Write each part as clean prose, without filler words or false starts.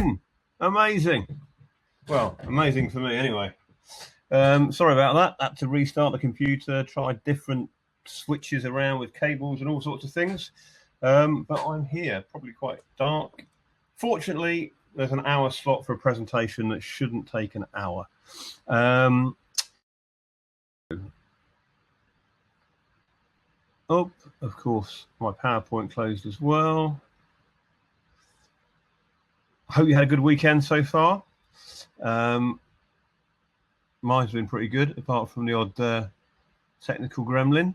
in. Amazing. Well, amazing for me anyway. Sorry about that. Had to restart the computer, try different switches around with cables and all sorts of things. But I'm here, probably quite dark. Fortunately, there's an hour slot for a presentation that shouldn't take an hour. Oh, of course, my PowerPoint closed as well. I hope you had a good weekend so far. Mine's been pretty good, apart from the odd technical gremlin.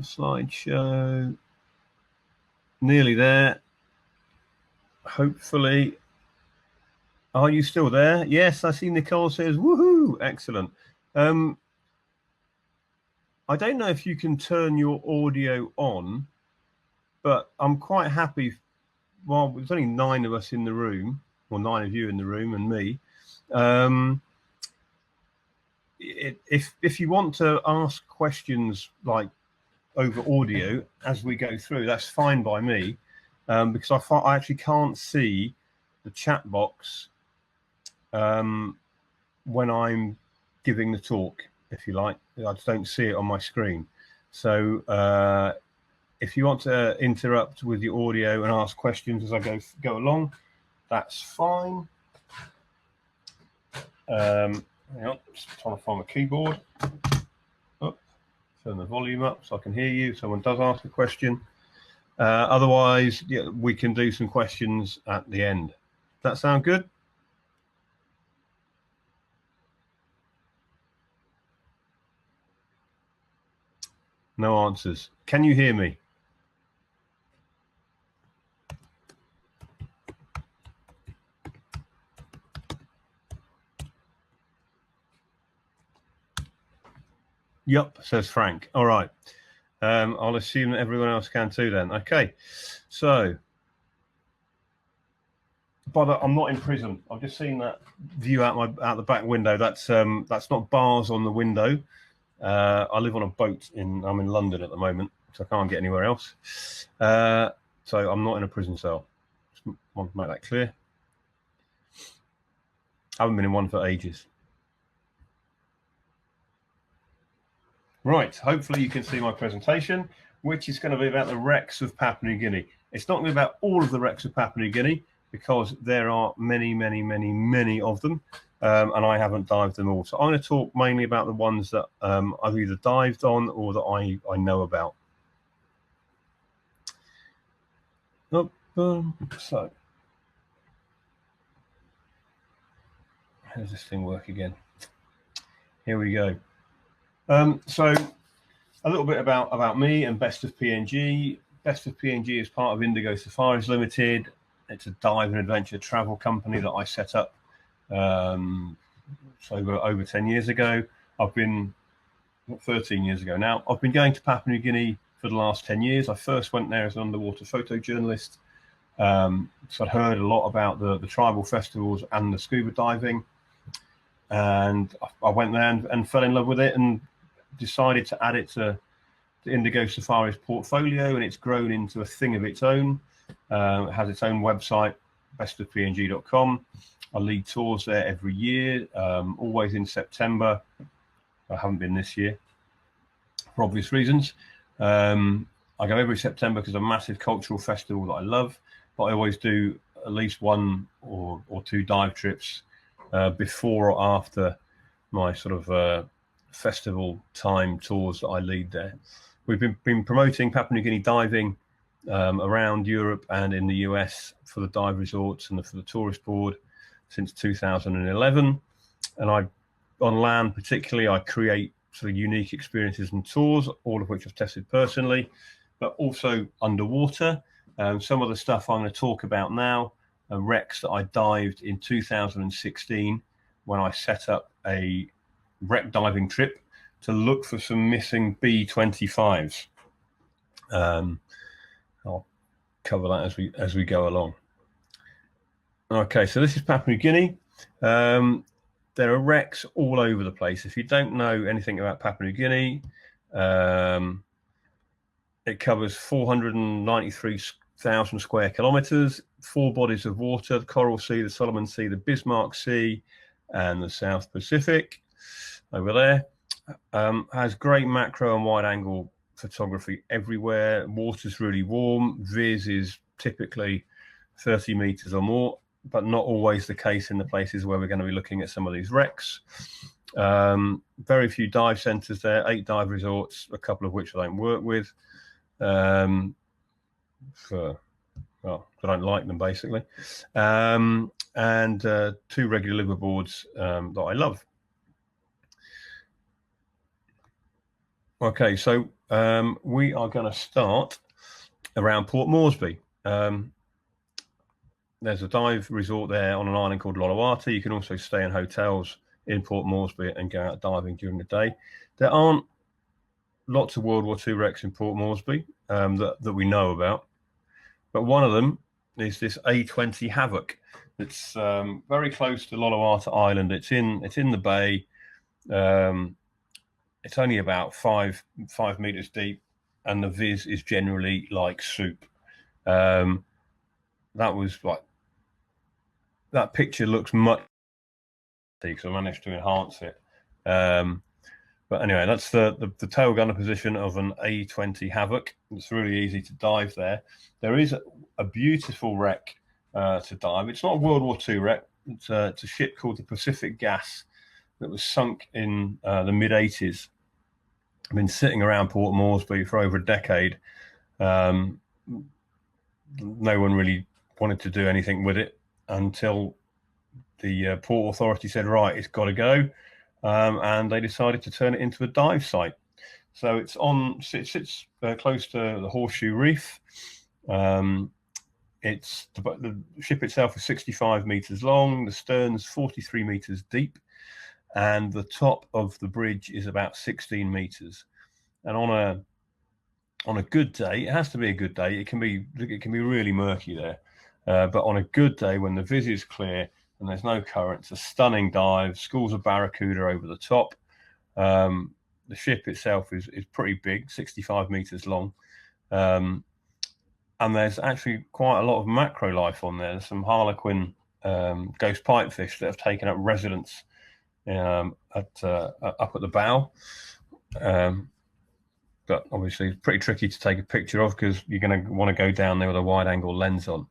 Slideshow. Nearly there. Hopefully. Are you still there? Yes, I see Nicole says, woohoo, excellent. I don't know if you can turn your audio on, but I'm quite happy. Well, there's only 9 of us in the room, or 9 of you in the room and me. If you want to ask questions like over audio as we go through, that's fine by me, because I actually can't see the chat box when I'm giving the talk, if you like. I just don't see it on my screen. So if you want to interrupt with your audio and ask questions as I go along, that's fine. Hang on, just trying to find my keyboard. Oh, turn the volume up so I can hear you if someone does ask a question. Otherwise, yeah, we can do some questions at the end. Does that sound good? No answers. Can you hear me? Yup, says Frank. All right. I'll assume that everyone else can too then. Okay. So, but I'm not in prison. I've just seen that view out the back window. That's not bars on the window. I live on a boat I'm in London at the moment, so I can't get anywhere else. So I'm not in a prison cell. Just want to make that clear. I haven't been in one for ages. Right, hopefully you can see my presentation, which is going to be about the wrecks of Papua New Guinea. It's not going to be about all of the wrecks of Papua New Guinea, because there are many, many, many, many of them, and I haven't dived them all. So I'm going to talk mainly about the ones that I've either dived on or that I know about. So, how does this thing work again? Here we go. So a little bit about me and Best of PNG. Best of PNG is part of Indigo Safaris Limited. It's a dive and adventure travel company that I set up over 10 years ago. 13 years ago now. I've been going to Papua New Guinea for the last 10 years. I first went there as an underwater photojournalist. So I'd heard a lot about the tribal festivals and the scuba diving. And I went there and fell in love with it and decided to add it to the Indigo Safari's portfolio, and it's grown into a thing of its own. It has its own website, bestofpng.com. I lead tours there every year, always in September. I haven't been this year for obvious reasons. I go every September because it's a massive cultural festival that I love, but I always do at least 1 or 2 dive trips before or after my sort of festival time tours that I lead there. We've been promoting Papua New Guinea diving around Europe and in the US for the dive resorts and for the tourist board since 2011. And on land particularly, I create sort of unique experiences and tours, all of which I've tested personally, but also underwater. Some of the stuff I'm going to talk about now are wrecks that I dived in 2016 when I set up a wreck diving trip to look for some missing B-25s. I'll cover that as we go along. Okay, so this is Papua New Guinea. There are wrecks all over the place. If you don't know anything about Papua New Guinea, it covers 1,000 square kilometers, 4 bodies of water: the Coral Sea, the Solomon Sea, the Bismarck Sea, and the South Pacific over there. Has great macro and wide angle photography everywhere. Water's really warm. Viz is typically 30 meters or more, but not always the case in the places where we're going to be looking at some of these wrecks. Very few dive centers there, 8 dive resorts, a couple of which I don't work with. Well, I don't like them, basically. And 2 regular liveaboards that I love. Okay, so we are going to start around Port Moresby. There's a dive resort there on an island called Lolawata. You can also stay in hotels in Port Moresby and go out diving during the day. There aren't lots of World War II wrecks in Port Moresby that we know about, but one of them is this A20 Havoc. It's very close to Lolawata Island. It's in the bay. It's only about 5 meters deep, and the viz is generally like soup. That picture looks much because I managed to enhance it. But anyway, that's the tail gunner position of an A20 Havoc. It's really easy to dive there. There is a beautiful wreck to dive. It's not a World War II wreck. It's a ship called the Pacific Gas that was sunk in the mid-80s. I've been sitting around Port Moresby for over a decade. No one really wanted to do anything with it until the Port Authority said, right, it's got to go. And they decided to turn it into a dive site. So it sits close to the Horseshoe Reef. The ship itself is 65 meters long. The stern's 43 meters deep, and the top of the bridge is about 16 meters. And on a good day, it has to be a good day. It can be really murky there, but on a good day when the viz is clear and there's no current, it's a stunning dive. Schools of barracuda over the top. The ship itself is pretty big, 65 meters long. And there's actually quite a lot of macro life on there. There's some harlequin ghost pipefish that have taken up residence up at the bow. But obviously it's pretty tricky to take a picture of because you're going to want to go down there with a wide angle lens on.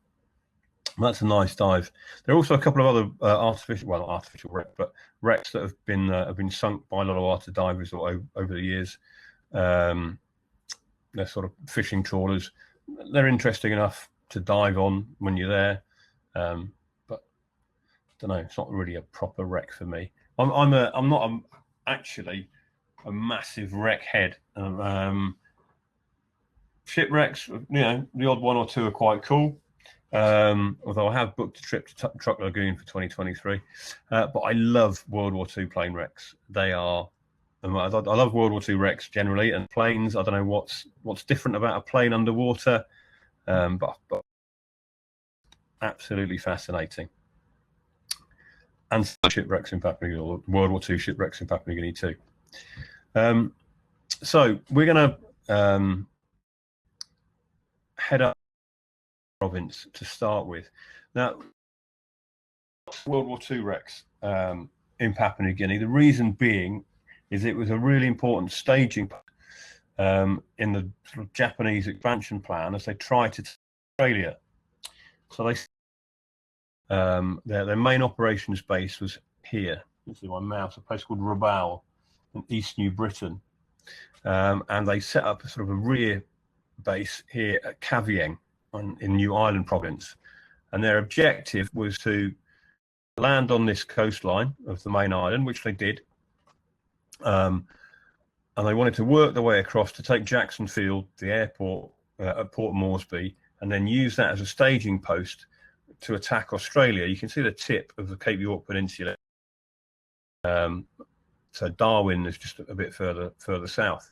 That's a nice dive. There are also a couple of other artificial wrecks that have been sunk by Lolawata Dive Resort over the years. They're sort of fishing trawlers. They're interesting enough to dive on when you're there, but I don't know. It's not really a proper wreck for me. I'm not actually a massive wreck head. Shipwrecks, the odd one or two are quite cool. Although I have booked a trip to Truck Lagoon for 2023, but I love World War II plane wrecks. They are, I love World War II wrecks generally, and planes. I don't know what's different about a plane underwater, but absolutely fascinating. And shipwrecks in Papua New Guinea, World War II shipwrecks in Papua New Guinea too. So we're going to head up province to start with. Now, World War II wrecks in Papua New Guinea. The reason being is it was a really important staging in the sort of Japanese expansion plan as they tried to take Australia. So their main operations base was here. You can see my mouse, a place called Rabaul in East New Britain, and they set up a sort of a rear base here at Kavieng in New Ireland province, and their objective was to land on this coastline of the main island, which they did, and they wanted to work their way across to take Jackson Field, the airport at Port Moresby, and then use that as a staging post to attack Australia. You can see the tip of the Cape York Peninsula. So Darwin is just a bit further south.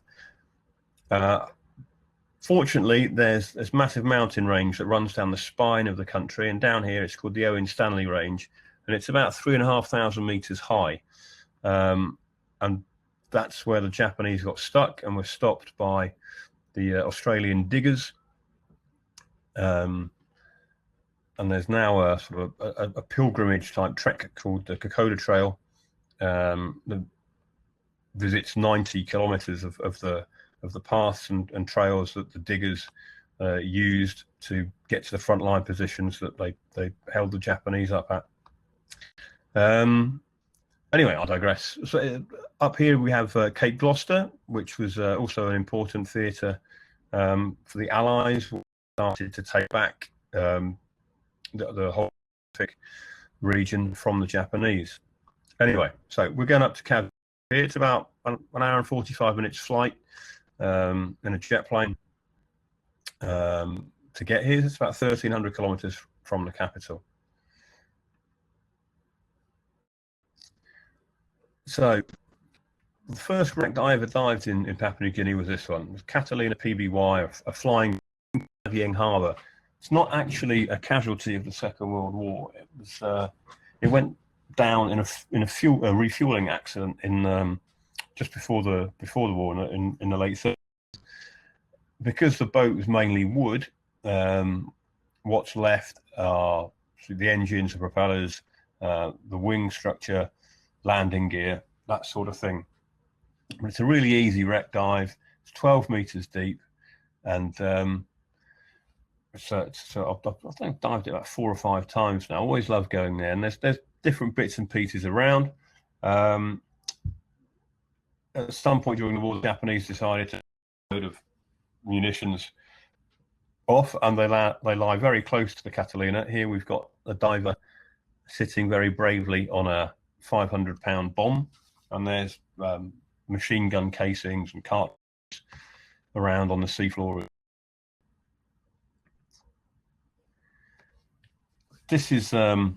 Fortunately, there's massive mountain range that runs down the spine of the country, and down here it's called the Owen Stanley Range, and it's about 3,500 meters high. And that's where the Japanese got stuck and were stopped by the Australian diggers. And there's now a sort of a pilgrimage type trek called the Kokoda Trail that visits 90 kilometers of the paths and trails that the diggers used to get to the front line positions that they held the Japanese up at. Anyway, I digress. So up here we have Cape Gloucester, which was also an important theatre for the Allies, who started to take back the whole Pacific region from the Japanese. Anyway, so we're going up to Cav. It's about an hour and 45 minutes flight in a jet plane to get here. It's about 1,300 kilometers from the capital. So the first wreck that I ever dived in Papua New Guinea was this one. It was Catalina PBY, a flying Kavieng harbour. It's not actually a casualty of the Second World War. It was it went down in a refueling accident in just before the war in the late 30s. Because the boat was mainly wood, what's left are the engines, the propellers, the wing structure, landing gear, that sort of thing. But it's a really easy wreck dive. It's 12 meters deep, and so I think I've dived it about 4 or 5 times now. I always love going there, and there's different bits and pieces around. At some point during the war, the Japanese decided to take a load of munitions off, and they lie very close to the Catalina. Here we've got a diver sitting very bravely on a 500-pound bomb, and there's machine gun casings and cartridges around on the seafloor. This is a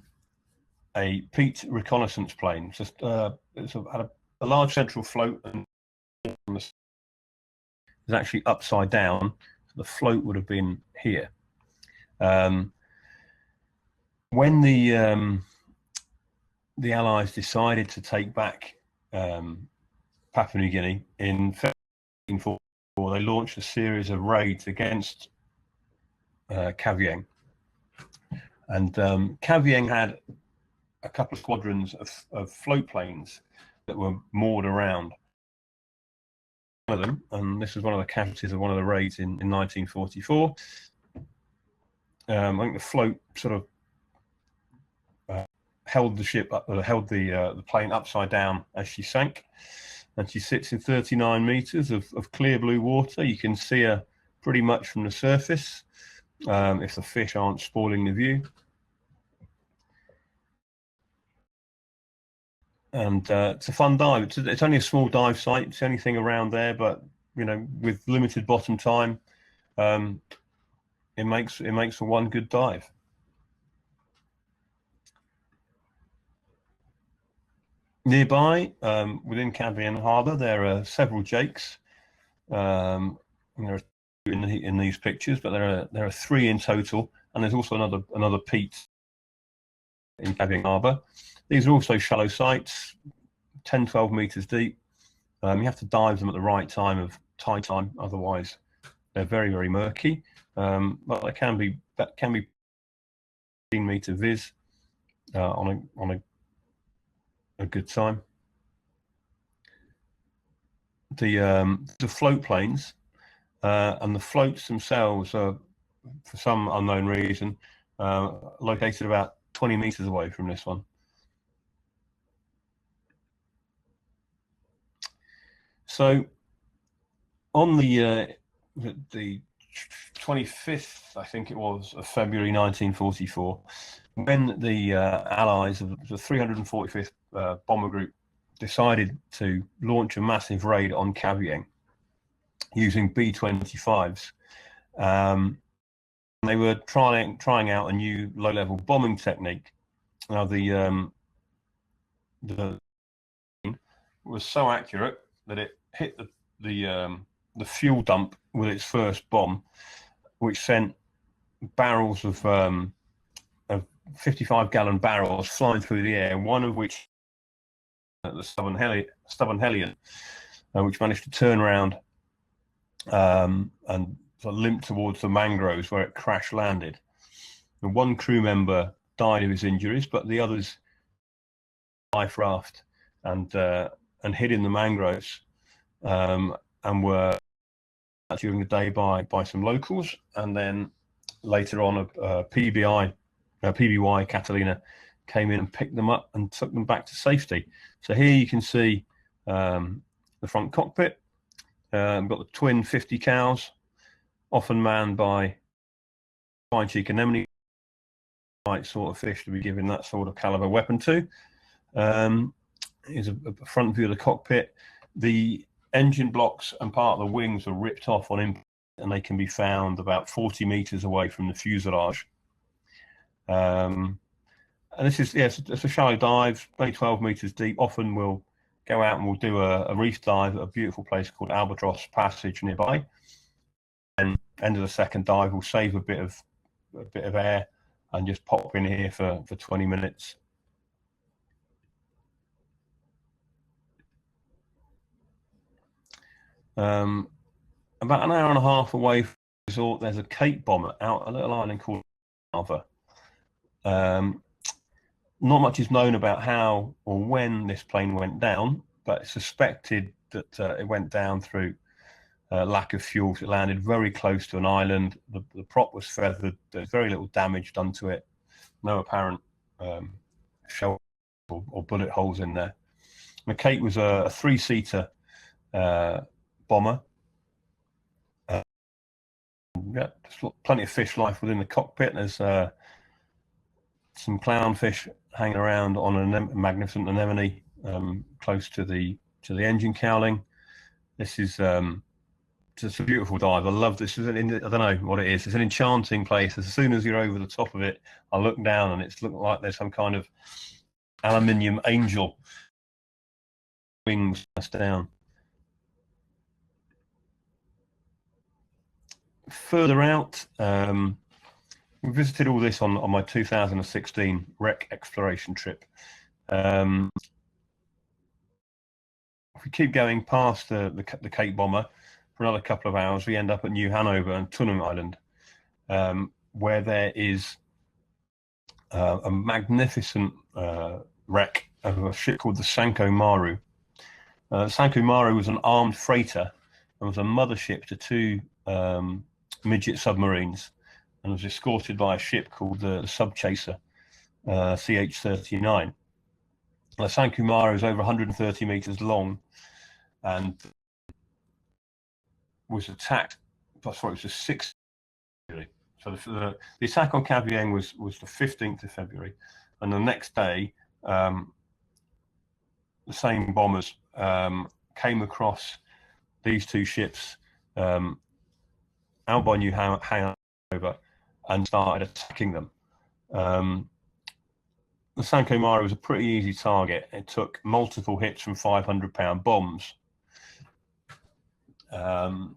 Pete reconnaissance plane. Just it's had a large central float, and it's actually upside down. The float would have been here. When the Allies decided to take back Papua New Guinea in 1944, they launched a series of raids against Kavieng. And Kavieng had a couple of squadrons of float planes that were moored around one of them, and this was one of the casualties of one of the raids in 1944. I think the float sort of held the ship up, held the plane upside down as she sank, and she sits in 39 meters of clear blue water. You can see her pretty much from the surface if the fish aren't spoiling the view. And it's a fun dive. It's only a small dive site. It's the only thing around there, but you know, with limited bottom time, it makes for one good dive. Nearby, within Kavieng Harbour, there are several jakes. There are in these pictures, but there are 3 in total, and there's also another Pete in Kavieng Harbour. These are also shallow sites, 10-12 meters deep. You have to dive them at the right time of tide time, otherwise they're very, very murky. But that can be 15-meter viz on a good time. The float planes and the floats themselves are, for some unknown reason, located about 20 meters away from this one. So on the 25th, I think it was, of February 1944, when the Allies of the 345th Bomber Group decided to launch a massive raid on Kavieng using B-25s, they were trying out a new low-level bombing technique. Now the was so accurate that it hit the fuel dump with its first bomb, which sent barrels of 55-gallon barrels flying through the air, one of which the stubborn Hellion, which managed to turn around and sort of limped towards the mangroves where it crash landed. And one crew member died of his injuries, but the others life raft and hid in the mangroves, and were during the day by some locals, and then later on a PBY Catalina came in and picked them up and took them back to safety. So here you can see the front cockpit. We've got the twin 50 cows, often manned by fine cheek anemone, right sort of fish to be given that sort of caliber weapon to. Here's a front view of the cockpit. The engine blocks and part of the wings are ripped off on impact, and they can be found about 40 meters away from the fuselage. And this is, yes, it's a shallow dive, only 12 meters deep. Often we'll go out and we'll do a reef dive at a beautiful place called Albatross Passage nearby. And end of the second dive, we'll save a bit of air and just pop in here for 20 minutes. About an hour and a half away from the resort, there's a Cape bomber out a little island called Lava. Not much is known about how or when this plane went down, but it's suspected that it went down through lack of fuel. It landed very close to an island. The prop was feathered. There's very little damage done to it. No apparent shell or bullet holes in there. The Cape was a three-seater bomber. Yeah, there's plenty of fish life within the cockpit. There's some clownfish hanging around on a magnificent anemone close to the engine cowling. This is just a beautiful dive. I love this. I don't know what it is. It's an enchanting place. As soon as you're over the top of it, I look down and it's looking like there's some kind of aluminium angel wings down. Further out, we visited all this on my 2016 wreck exploration trip. If we keep going past the Cape bomber for another couple of hours, we end up at New Hanover and Tunung Island, where there is a magnificent wreck of a ship called the Sanko Maru. Sanko Maru was an armed freighter and was a mothership to two midget submarines, and was escorted by a ship called the Sub Chaser CH-39. The Sanko Maru is over 130 meters long and was attacked. Sorry, it was the 6th of February. So the attack on Cap Vieng was the 15th of February, and the next day the same bombers came across these two ships out by New Hanover and started attacking them. The Sanko Maru was a pretty easy target. It took multiple hits from 500-pound bombs, and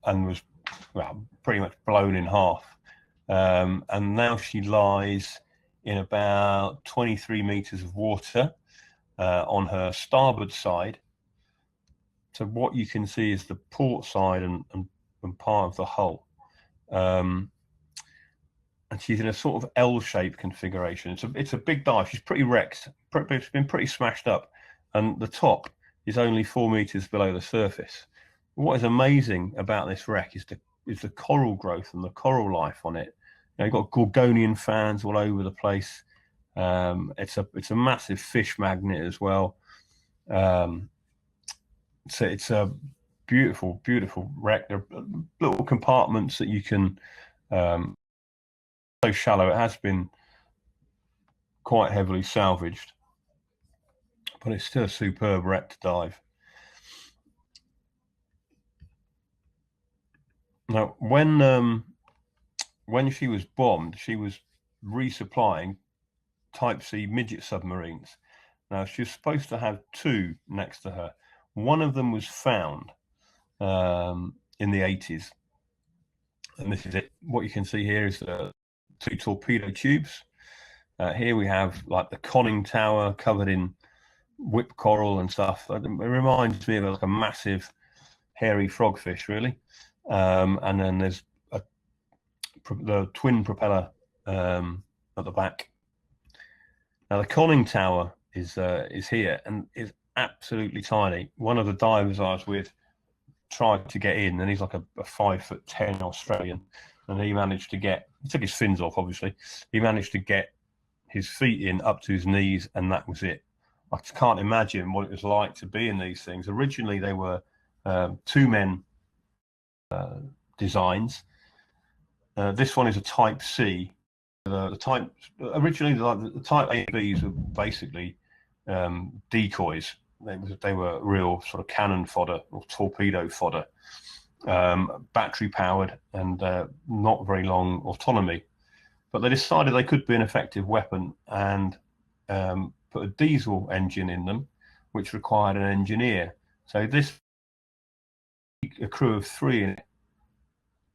was pretty much blown in half. And now she lies in about 23 meters of water on her starboard side. So what you can see is the port side and part of the hull. And she's in a sort of L-shaped configuration. It's a big dive. She's pretty wrecked. It's been pretty smashed up, and the top is only 4 meters below the surface. What is amazing about this wreck is the coral growth and the coral life on it. You've got Gorgonian fans all over the place. It's a massive fish magnet as well. So it's a beautiful, beautiful wreck. There are little compartments that you can. So shallow, it has been quite heavily salvaged, but it's still a superb wreck to dive. Now, when she was bombed, she was resupplying Type C midget submarines. Now, she was supposed to have two next to her. One of them was found in the 80s, and this is it. What you can see here is the two torpedo tubes. Here we have like the conning tower covered in whip coral and stuff. It reminds me of like a massive hairy frogfish, really. And then there's twin propeller at the back. Now the conning tower is here and is absolutely tiny. One of the divers I was with tried to get in, and he's like a 5'10" Australian, and he managed to get. He took his fins off, obviously. He managed to get his feet in up to his knees, and that was it. I can't imagine what it was like to be in these things. Originally, they were two-men designs. This one is a Type C. Originally, the Type A Bs were basically decoys. They were real sort of cannon fodder or torpedo fodder, battery powered and not very long autonomy. But they decided they could be an effective weapon and put a diesel engine in them, which required an engineer. So this, a crew of 3 in it,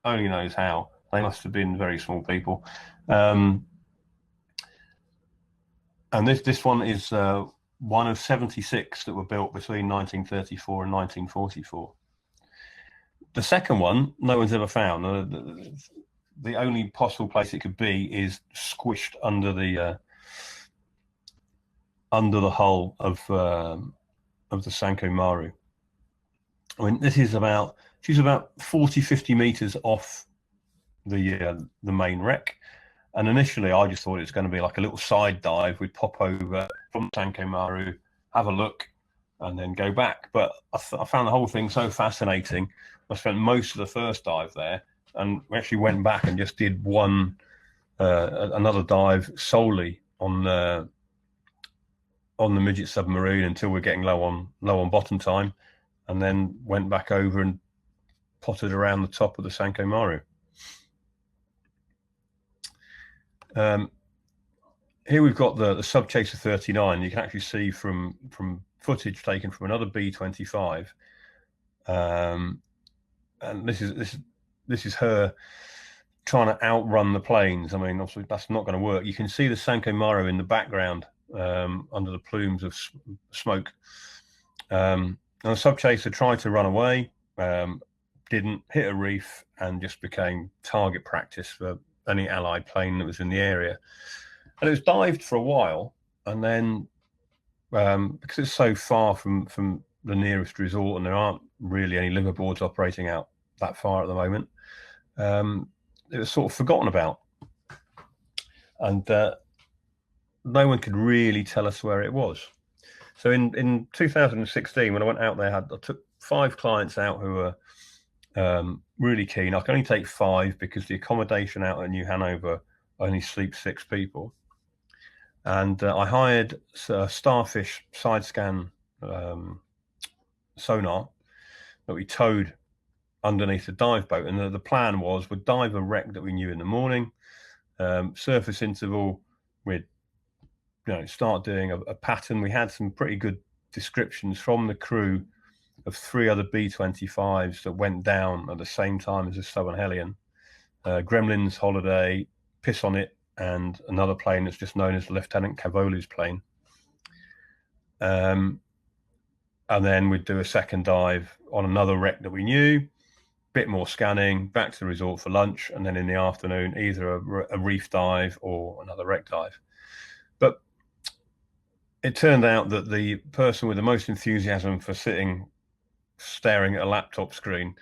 only knows how. They must have been very small people. And this one is one of 76 that were built between 1934 and 1944. The second one, no one's ever found. The only possible place it could be is squished under the hull of the Sanko Maru. I mean, she's about 40-50 meters off the main wreck. And initially, I just thought it was going to be like a little side dive. We'd pop over from Sanko Maru, have a look, and then go back. But I found the whole thing so fascinating. I spent most of the first dive there, and we actually went back and just did another dive solely on the midget submarine until we're getting low on bottom time, and then went back over and potted around the top of the Sanko Maru. Here we've got the Subchaser 39. You can actually see from footage taken from another B-25, and this is her trying to outrun the planes. I mean, obviously that's not going to work. You can see the Sanko Maru in the background under the plumes of smoke. And the Subchaser tried to run away, didn't, hit a reef, and just became target practice for any Allied plane that was in the area. And it was dived for a while, and then because it's so far from the nearest resort and there aren't really any liveaboards operating out that far at the moment, it was sort of forgotten about. And no one could really tell us where it was. So in 2016, when I went out there, I took 5 clients out who were really keen. I can only take 5 because the accommodation out at New Hanover only sleeps 6 people. And I hired a Starfish side scan sonar that we towed underneath the dive boat. And the plan was we'd dive a wreck that we knew in the morning, surface interval, we'd start doing a pattern. We had some pretty good descriptions from the crew of 3 other B-25s that went down at the same time as the Southern Hellion. Gremlins, Holiday, Piss on It, and another plane that's just known as Lieutenant Cavoli's plane. And then we'd do a second dive on another wreck that we knew, bit more scanning, back to the resort for lunch, and then in the afternoon, either a reef dive or another wreck dive. But it turned out that the person with the most enthusiasm for staring at a laptop screen,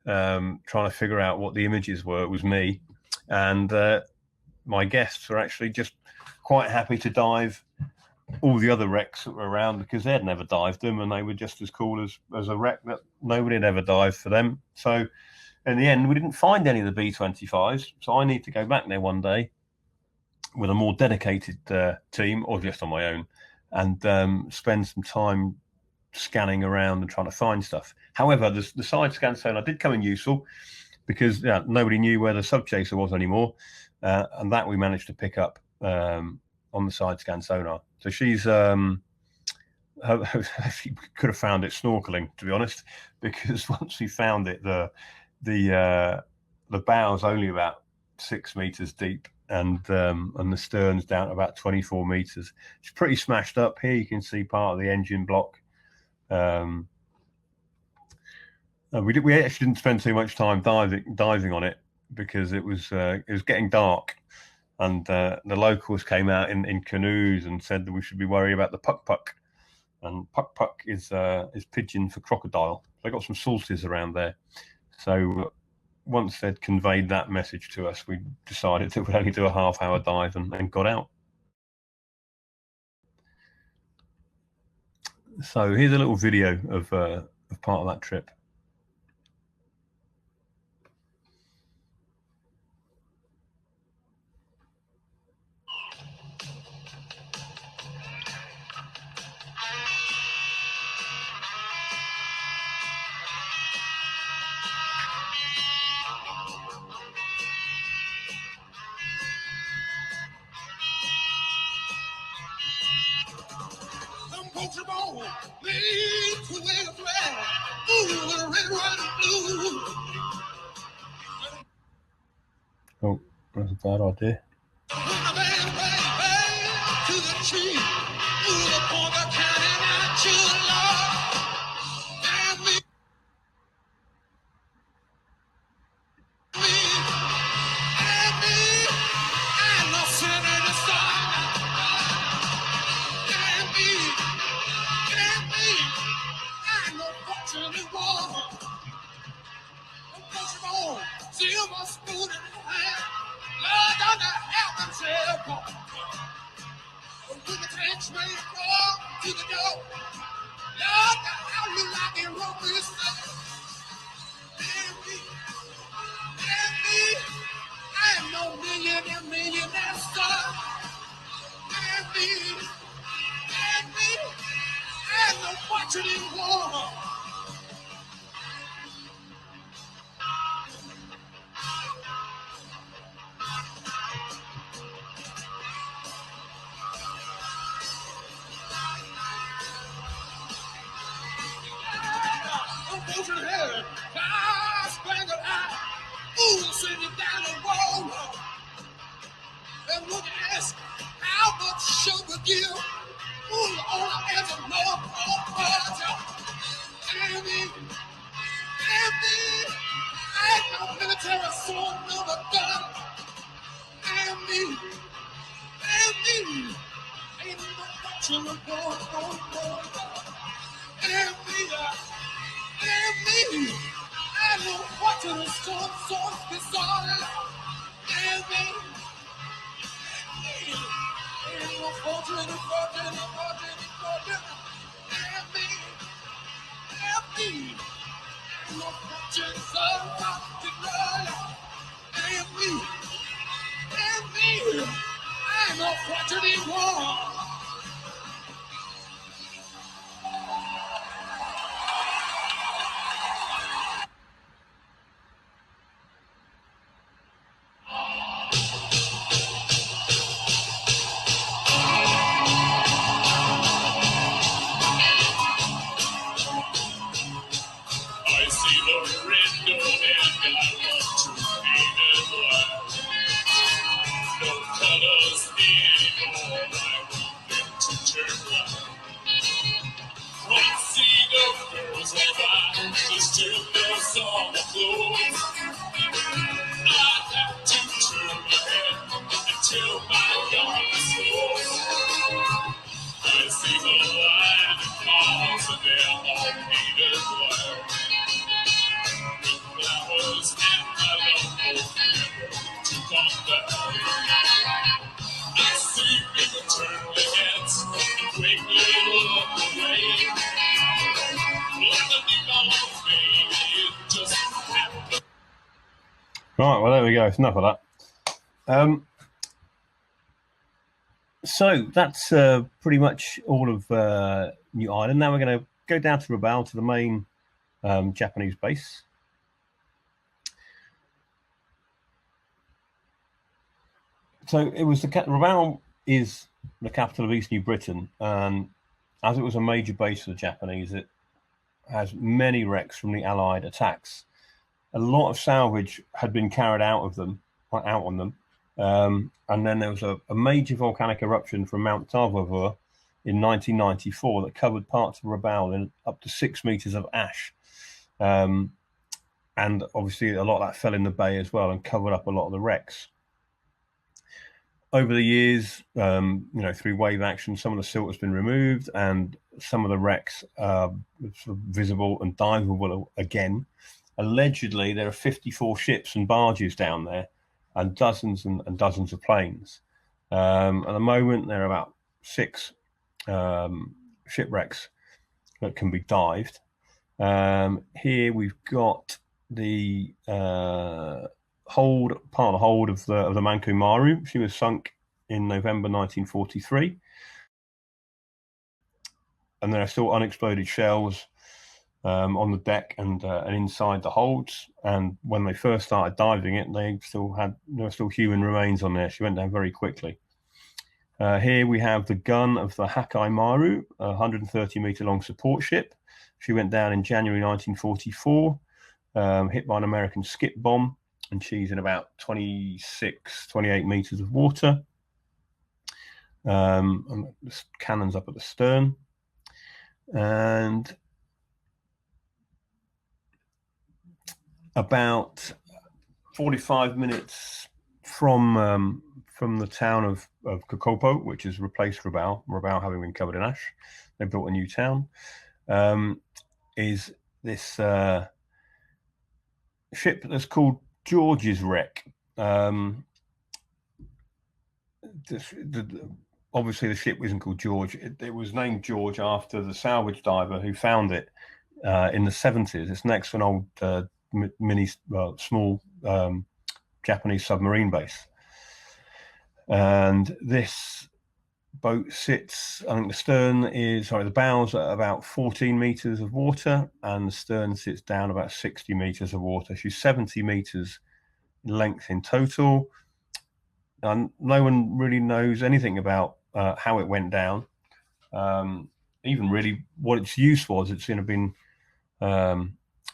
trying to figure out what the images were, was me. And my guests were actually just quite happy to dive all the other wrecks that were around because they'd never dived them, and they were just as cool as a wreck that nobody had ever dived for them. So in the end, we didn't find any of the B-25s. So I need to go back there one day with a more dedicated team, or just on my own, and spend some time scanning around and trying to find stuff. However, the side scan sonar did come in useful because nobody knew where the Subchaser was anymore, and that we managed to pick up on the side scan sonar. So she's she could have found it snorkeling, to be honest, because once we found it, the bow's only about 6 meters deep, and the stern's down to about 24 meters. It's pretty smashed up. Here you can see part of the engine block. We actually didn't spend too much time diving on it because it was getting dark, and the locals came out in canoes and said that we should be worried about the puck, and puck is pidgin for crocodile. They got some sources around there, so once they'd conveyed that message to us, we decided that we'd only do a half-hour dive and got out. So here's a little video of part of that trip. Oh, that's a bad idea. Silver spoon in hand, Lord, on the heaven's airport. When the train train roll to the door, Lord, how you like it when we say, and me, I am no millionaire star. And me, I am no fortune in war. Sitting down the road, and would ask how much sugar give. All I ever know and me, I ain't no military sword, never gun. And me, ain't no fortune of gold. And me, I know what to the storm this all. And me, ain't no fortune. And me, ain't no fortune, so particular. And me, ain't no fortune in war. Right, well, there we go. It's enough of that. So that's pretty much all of New Ireland. Now we're going to go down to Rabaul, to the main Japanese base. So it was Rabaul is the capital of East New Britain, and as it was a major base for the Japanese, it has many wrecks from the Allied attacks. A lot of salvage had been carried out on them. And then there was a major volcanic eruption from Mount Tavavur in 1994 that covered parts of Rabaul in up to 6 meters of ash. and obviously a lot of that fell in the bay as well and covered up a lot of the wrecks. Over the years, through wave action, some of the silt has been removed and some of the wrecks are sort of visible and diveable again. Allegedly, there are 54 ships and barges down there and dozens and dozens of planes. At the moment, there are about 6 shipwrecks that can be dived. Here we've got the part of the hold of the Manku Maru. She was sunk in November 1943, and there are still unexploded shells on the deck and inside the holds. And when they first started diving it, there were still human remains on there. She went down very quickly. Here we have the gun of the Hakai Maru, a 130-meter long support ship. She went down in January 1944, hit by an American skip bomb, and she's in about 28 meters of water. And the cannon's up at the stern. And about 45 minutes from the town of Kokopo, which has replaced Rabaul having been covered in ash. They built a new town. Is this ship that's called George's Wreck. Obviously, the ship isn't called George. It was named George after the salvage diver who found it in the 70s. It's next to an old small Japanese submarine base. And this boat sits, I think the bow's at about 14 meters of water, and the stern sits down about 60 meters of water. She's 70 meters in length in total. And no one really knows anything about how it went down, even really what its use was. It's been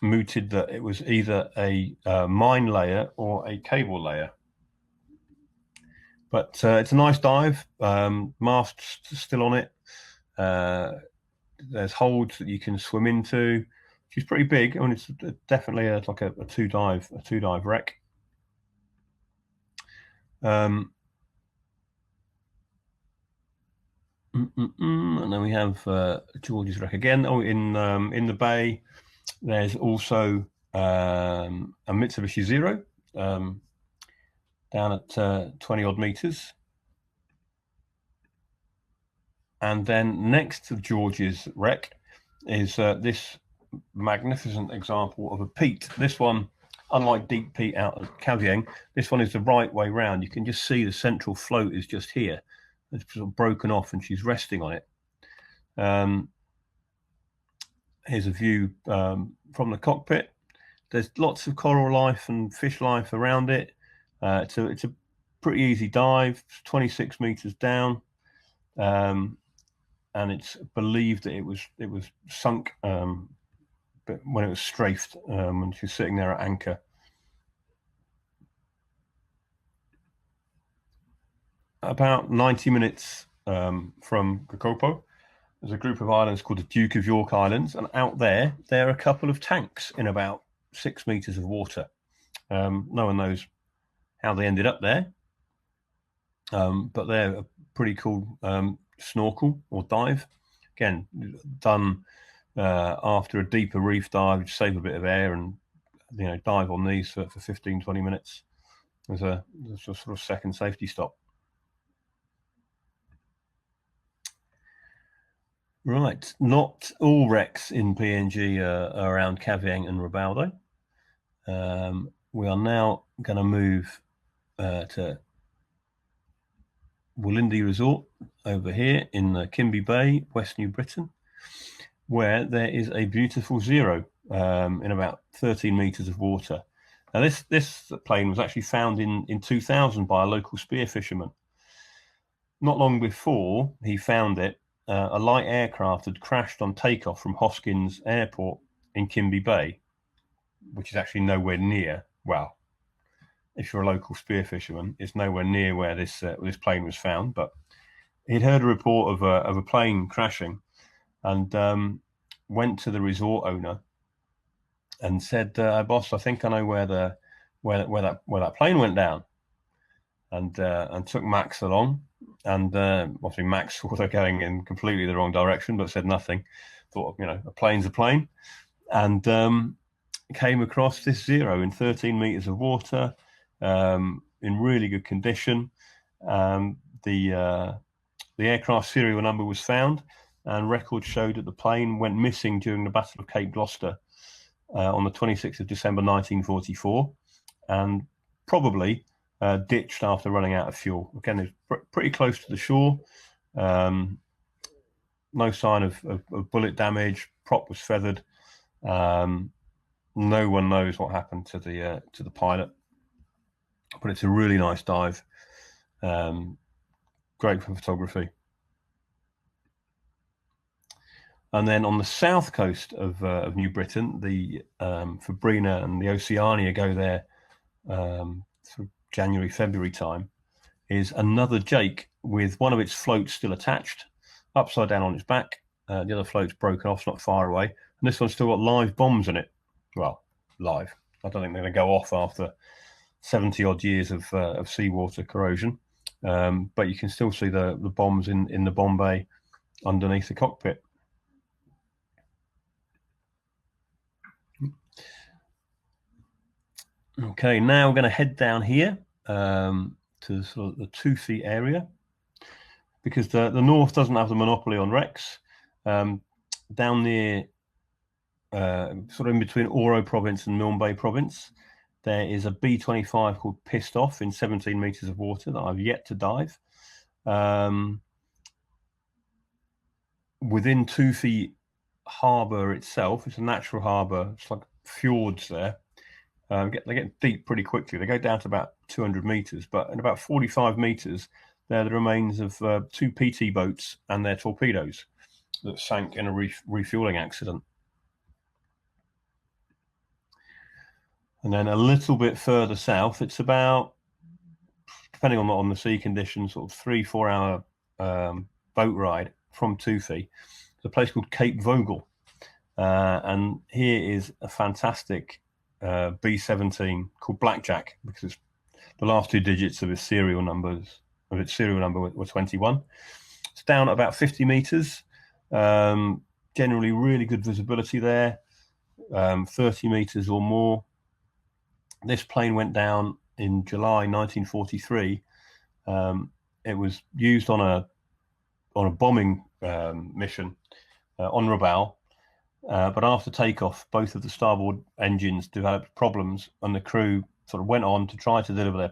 mooted that it was either a mine layer or a cable layer. But it's a nice dive. Mast's still on it. There's holds that you can swim into. She's pretty big. I mean, it's definitely like a two dive wreck. And then we have George's Wreck again. Oh, in the bay, there's also a Mitsubishi Zero down at 20 odd meters. And then next to George's Wreck is this magnificent example of a peat. This one, unlike deep peat out at Kavieng, this one is the right way round. You can just see the central float is just here. It's sort of broken off and she's resting on it. Here's a view from the cockpit. There's lots of coral life and fish life around it. It's a pretty easy dive, 26 meters down, and it's believed that it was sunk but when it was strafed, when she was sitting there at anchor. About 90 minutes from Kokopo, there's a group of islands called the Duke of York Islands, and out there are a couple of tanks in about 6 meters of water. No one knows how they ended up there, but they're a pretty cool snorkel or dive. Again, done after a deeper reef dive, to save a bit of air, and dive on these for 15-20 minutes. There's a sort of second safety stop. Right, not all wrecks in PNG are around Kavieng and Rabaul. We are now going to move to Wollindi Resort over here in the Kimby Bay, West New Britain, where there is a beautiful Zero in about 13 meters of water. Now, this plane was actually found in 2000 by a local spear fisherman. Not long before he found it, a light aircraft had crashed on takeoff from Hoskins Airport in Kimby Bay, which is actually nowhere near, well, if you're a local spear fisherman, it's nowhere near where this plane was found. But he'd heard a report of a plane crashing, and went to the resort owner and said, "Boss, I think I know where that plane went down." And took Max along, and obviously Max was going in completely the wrong direction, but said nothing. Thought, a plane's a plane, and came across this Zero in 13 meters of water, in really good condition. The aircraft serial number was found, and records showed that the plane went missing during the Battle of Cape Gloucester on the 26th of December 1944, and probably ditched after running out of fuel. Again, it's pretty close to the shore. No sign of bullet damage. Prop was feathered. No one knows what happened to the pilot, but it's a really nice dive. Great for photography. And then on the south coast of New Britain, the Fabrina and the Oceania go there sort of January, February time, is another Jake with one of its floats still attached, upside down on its back. The other float's broken off, it's not far away. And this one's still got live bombs in it. Well, live. I don't think they're going to go off after 70 odd years of seawater corrosion. But you can still see the bombs in the bomb bay underneath the cockpit. Okay, now we're going to head down here to sort of the Toothy area, because the north doesn't have the monopoly on wrecks. Down near, sort of in between Oro province and Milne Bay province, there is a B-25 called Pissed Off in 17 meters of water that I've yet to dive. Within Toothy harbour itself, it's a natural harbour. It's like fjords there. They get deep pretty quickly. They go down to about 200 meters, but in about 45 meters, they're the remains of 2 PT boats and their torpedoes that sank in a refueling accident. And then a little bit further south, it's about, depending on the sea conditions, sort of 3-4 hour boat ride from Toothy. There's a place called Cape Vogel, and here is a fantastic B-17 called Blackjack, because it's the last 2 digits of its serial number were 21. It's down at about 50 meters. Generally really good visibility there, 30 meters or more. This plane went down in July 1943. It was used on a bombing mission on Rabaul. But after takeoff, both of the starboard engines developed problems, and the crew sort of went on to try to deliver their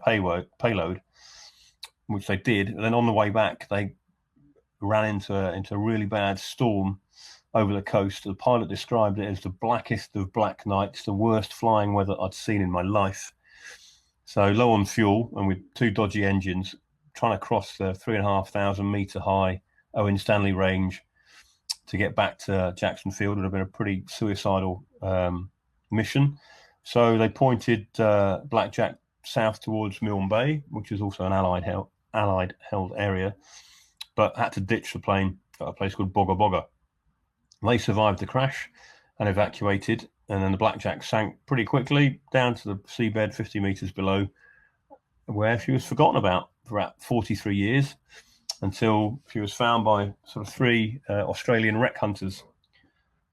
payload, which they did. And then on the way back, they ran into a really bad storm over the coast. The pilot described it as the blackest of black nights, the worst flying weather I'd seen in my life. So low on fuel and with 2 dodgy engines, trying to cross the 3,500 meter high Owen Stanley range to get back to Jackson Field would have been a pretty suicidal mission. So they pointed Blackjack south towards Milne Bay, which is also an Allied held area, but had to ditch the plane at a place called Bogga Bogga. They survived the crash and evacuated, and then the Blackjack sank pretty quickly down to the seabed 50 meters below, where she was forgotten about for about 43 years, until she was found by sort of 3 Australian wreck hunters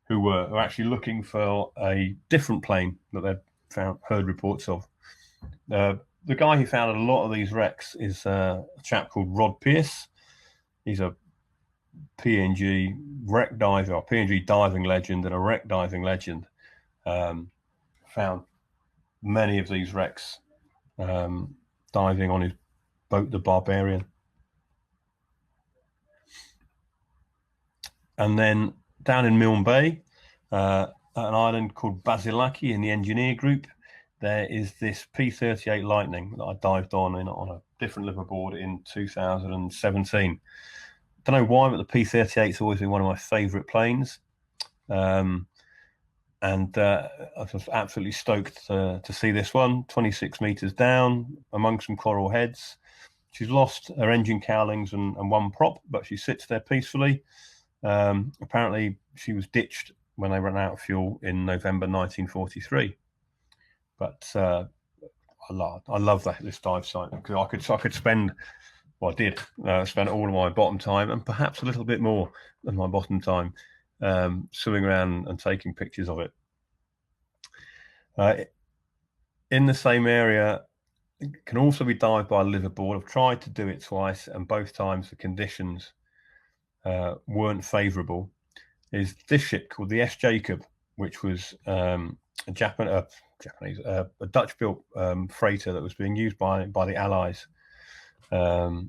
who were actually looking for a different plane that they'd heard reports of. The guy who found a lot of these wrecks is a chap called Rod Pierce. He's a PNG wreck diver, or PNG diving legend, and a wreck diving legend. Found many of these wrecks diving on his boat, the Barbarian. And then down in Milne Bay, at an island called Basilaki in the engineer group, there is this P-38 Lightning that I dived on a different liveaboard in 2017. Don't know why, but the P-38's always been one of my favourite planes. And I was absolutely stoked to see this one, 26 meters down among some coral heads. She's lost her engine cowlings and one prop, but she sits there peacefully. Apparently she was ditched when they ran out of fuel in November 1943. But I love this dive site because I could spend, well, I did spend all of my bottom time and perhaps a little bit more than my bottom time swimming around and taking pictures of it. In the same area, it can also be dived by a liveaboard. I've tried to do it twice, and both times the conditions weren't favourable. Is this ship called the S. Jacob, which was a Dutch-built freighter that was being used by the Allies to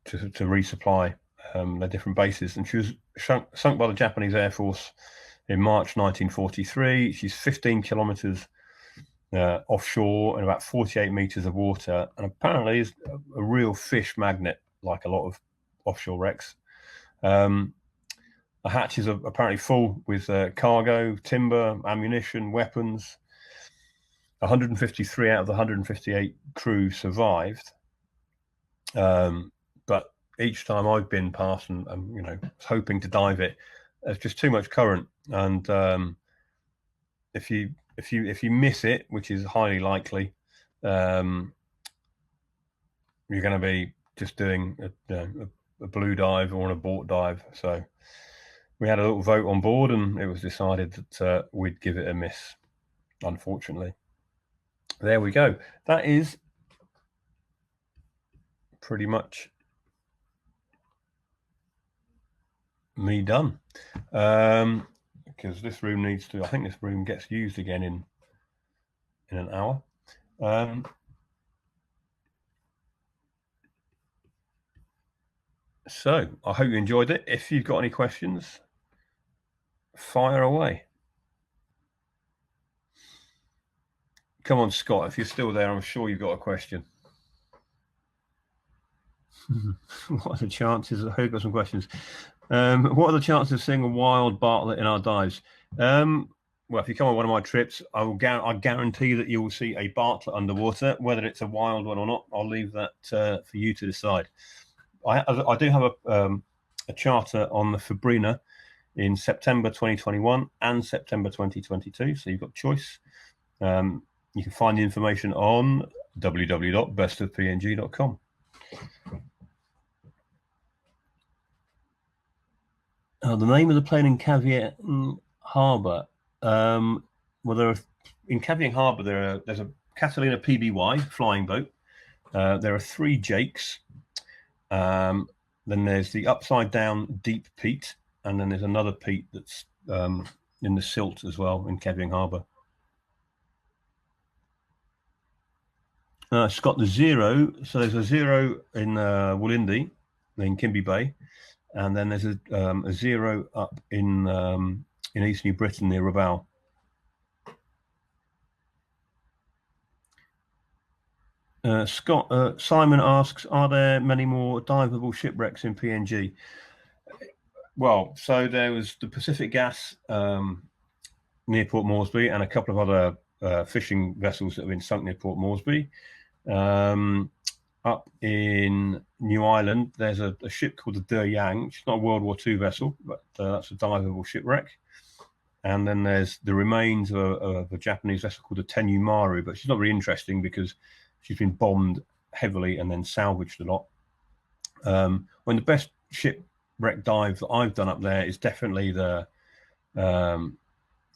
resupply their different bases, and she was sunk by the Japanese Air Force in March 1943. She's 15 kilometers offshore and about 48 meters of water, and apparently is a real fish magnet, like a lot of offshore wrecks. The hatches are apparently full with cargo, timber, ammunition, weapons. 153 out of the 158 crew survived, but each time I've been past and hoping to dive it, there's just too much current, and if you miss it, which is highly likely, you're going to be just doing a blue dive or an abort dive. So we had a little vote on board, and it was decided that we'd give it a miss. Unfortunately, there we go. That is pretty much me done. Because this room needs to, I think this room gets used again in an hour. So I hope you enjoyed it. If you've got any questions, fire away. Come on, Scott, if you're still there, I'm sure you've got a question. What are the chances? I hope you've got some questions. What are the chances of seeing a wild Bartlett in our dives? Well, if you come on one of my trips, I guarantee that you will see a Bartlett underwater. Whether it's a wild one or not, I'll leave that for you to decide. I do have a charter on the Fabrina in September 2021 and September 2022, so you've got choice. You can find the information on www.bestofpng.com. The name of the plane in Cavieng Harbour. Well, in Cavieng Harbour there's a Catalina PBY flying boat. There are 3 Jakes. Then there's the upside down Deep Pete, and then there's another Pete that's in the silt as well in Cavieng Harbour. Scott, the Zero. So there's a Zero in Wollindi, in Kimby Bay, and then there's a Zero up in East New Britain near Rabaul. Scott, Simon asks, are there many more diveable shipwrecks in PNG? Well, so there was the Pacific Gas near Port Moresby, and a couple of other fishing vessels that have been sunk near Port Moresby. Up in New Ireland, there's a ship called the Der Yang. It's not a World War II vessel, but that's a diveable shipwreck. And then there's the remains of a Japanese vessel called the Tenyu Maru, but she's not really interesting because she's been bombed heavily and then salvaged a lot. When the best shipwreck dive that I've done up there is definitely the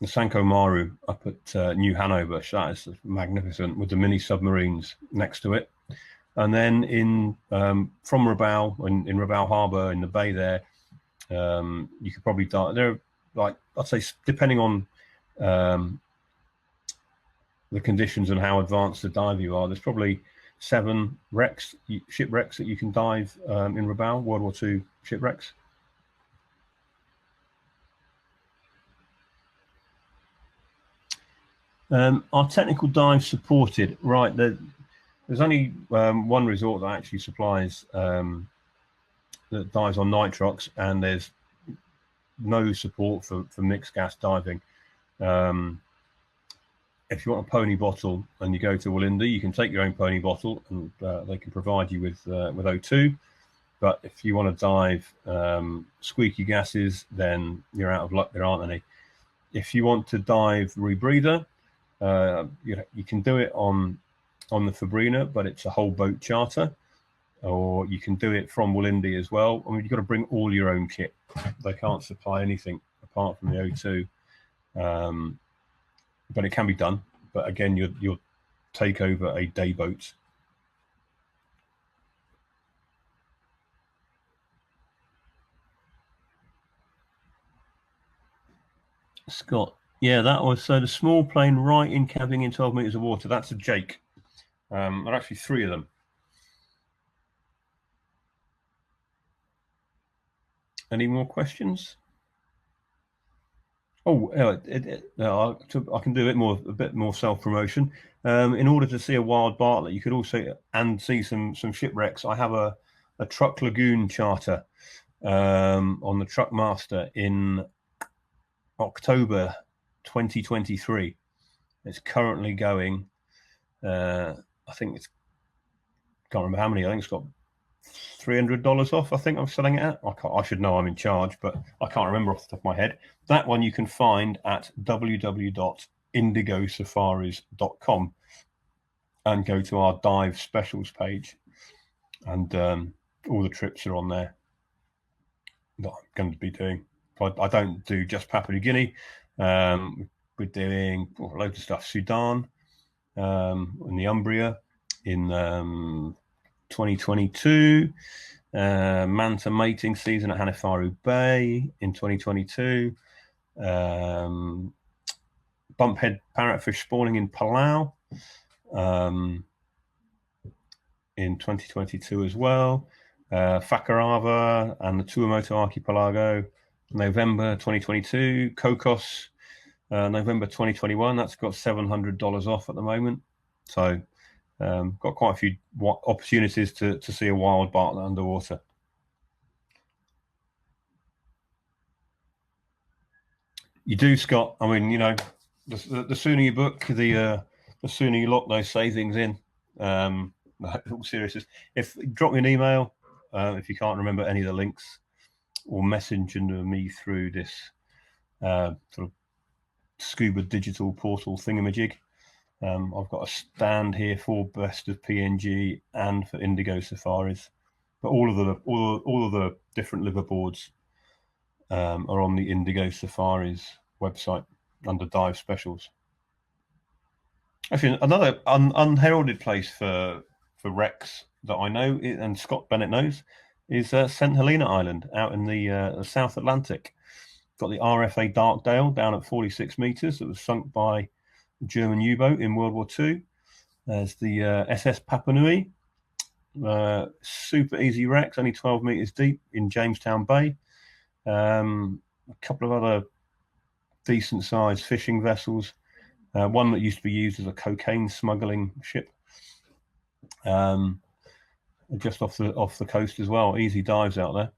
Sanko Maru up at New Hanover. So that is magnificent with the mini submarines next to it. And then from Rabaul, in Rabaul Harbour in the bay there, you could probably dive. There are, like, I'd say, depending on the conditions and how advanced the dive you are, there's probably 7 shipwrecks that you can dive in Rabaul, World War II shipwrecks. Are technical dives supported? Right, there's only one resort that actually supplies that dives on nitrox, and there's no support for mixed gas diving. If you want a pony bottle and you go to Wollindi, you can take your own pony bottle, and they can provide you with O2. But if you want to dive squeaky gases, then you're out of luck. There aren't any. If you want to dive rebreather, you can do it on the Fabrina, but it's a whole boat charter. Or you can do it from Wollindi as well. I mean, you've got to bring all your own kit. They can't supply anything apart from the O2. But it can be done. But again, you'll take over a day boat. Scott, yeah, that was so the small plane right in cabin in 12 meters of water. That's a Jake. There are actually 3 of them. Any more questions? Oh, I can do a bit more self-promotion. In order to see a wild Bartlett, you could also see some shipwrecks. I have a Truck Lagoon charter on the Truck Master in October 2023. It's currently going. I think it's can't remember how many. I think it's got $300 off. I think I'm selling it at. I should know, I'm in charge, but I can't remember off the top of my head. That one you can find at www.indigosafaris.com and go to our dive specials page, and all the trips are on there that I'm going to be doing. I don't do just Papua New Guinea. We're doing loads of stuff. Sudan, in the Umbria, in 2022, manta mating season at Hanifaru Bay in 2022, bumphead parrotfish spawning in Palau in 2022 as well, Fakarava and the Tuamotu Archipelago, November 2022, Cocos, November 2021. That's got $700 off at the moment. So got quite a few opportunities to see a wild Bartlett underwater. You do, Scott. I mean, the sooner you book, the sooner you lock those savings in. All seriousness. Drop me an email if you can't remember any of the links, or message me through this sort of Scuba.Digital portal thingamajig. I've got a stand here for Best of PNG and for Indigo Safaris, but all of the different liveaboards are on the Indigo Safaris website under dive specials. Actually, another unheralded place for wrecks that I know, and Scott Bennett knows, is St Helena Island out in the South Atlantic. Got the RFA Darkdale down at 46 meters that was sunk by a German U-boat in World War II. There's the SS Papua Nui, super easy wrecks, only 12 meters deep in Jamestown Bay. A couple of other decent sized fishing vessels. One that used to be used as a cocaine smuggling ship, just off the coast as well. Easy dives out there.